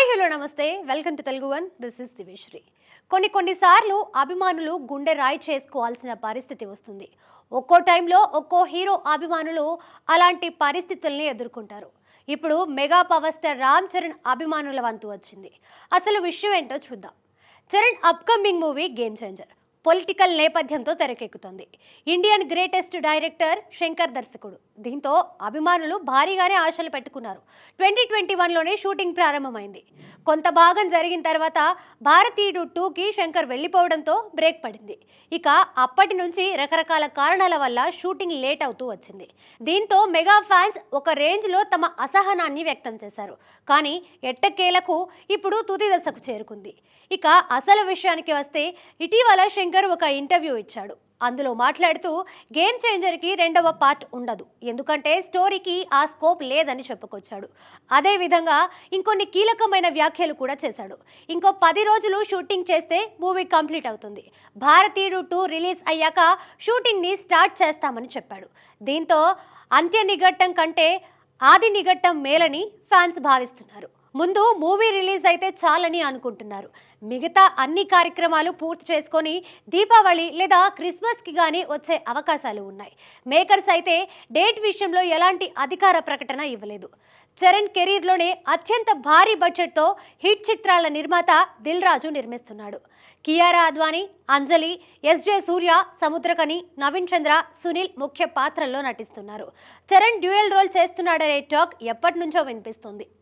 Hello నమస్తే welcome to Telugu one this is Diveshri. కొన్నిసార్లు అభిమానులు గుండె రాయి చేసుకోవాల్సిన పరిస్థితి వస్తుంది. ఒక్కో టైంలో ఒక్కో హీరో అభిమానులు అలాంటి పరిస్థితుల్ని ఎదుర్కొంటారు. ఇప్పుడు mega power star Ram Charan అభిమానుల వంతు వచ్చింది. అసలు విషయం ఏంటో చూద్దాం. Charan upcoming movie Game Changer political నేపథ్యంతో తెరకెక్కుతుంది. ఇండియన్ గ్రేటెస్ట్ డైరెక్టర్ శంకర్ దర్శకుడు. దీంతో అభిమానులు భారీగానే ఆశలు పెట్టుకున్నారు. 2021లోనే షూటింగ్ ప్రారంభమైంది. కొంత భాగం జరిగిన తర్వాత భారతీయుడు 2కి శంకర్ వెళ్ళిపోవడంతో బ్రేక్ పడింది. ఇక అప్పటి నుంచి రకరకాల కారణాల వల్ల షూటింగ్ లేట్ అవుతూ వచ్చింది. దీంతో మెగా ఫ్యాన్స్ ఒక రేంజ్లో తమ అసహనాన్ని వ్యక్తం చేశారు. కానీ ఎట్టకేలకు ఇప్పుడు తుది దశకు చేరుకుంది. ఇక అసలు విషయానికి వస్తే ఇటీవల శంకర్ ఒక ఇంటర్వ్యూ ఇచ్చాడు. అందులో మాట్లాడుతూ గేమ్ చేంజర్కి రెండవ పార్ట్ ఉండదు, ఎందుకంటే స్టోరీకి ఆ స్కోప్ లేదని చెప్పుకొచ్చాడు. అదేవిధంగా ఇంకొన్ని కీలకమైన వ్యాఖ్యలు కూడా చేశాడు. ఇంకో 10 రోజులు షూటింగ్ చేస్తే మూవీ కంప్లీట్ అవుతుంది. భారతీయుడు 2 రిలీజ్ అయ్యాక షూటింగ్ని స్టార్ట్ చేస్తామని చెప్పాడు. దీంతో అంత్య నిఘట్టం కంటే ఆది నిఘట్టం మేలని ఫ్యాన్స్ భావిస్తున్నారు. ముందు మూవీ రిలీజ్ అయితే చాలని అనుకుంటున్నారు. మిగతా అన్ని కార్యక్రమాలు పూర్తి చేసుకొని దీపావళి లేదా క్రిస్మస్కి కానీ వచ్చే అవకాశాలు ఉన్నాయి. మేకర్స్ అయితే డేట్ విషయంలో ఎలాంటి అధికార ప్రకటన ఇవ్వలేదు. చరణ్ కెరీర్లోనే అత్యంత భారీ బడ్జెట్తో హిట్ చిత్రాల నిర్మాత దిల్ రాజు నిర్మిస్తున్నాడు. కియారా అద్వానీ, అంజలి, ఎస్జే సూర్య, సముద్రకని, నవీన్ చంద్ర, సునీల్ ముఖ్య పాత్రల్లో నటిస్తున్నారు. చరణ్ డ్యూయల్ రోల్ చేస్తున్నాడనే టాక్ ఎప్పటి నుంచో వినిపిస్తుంది.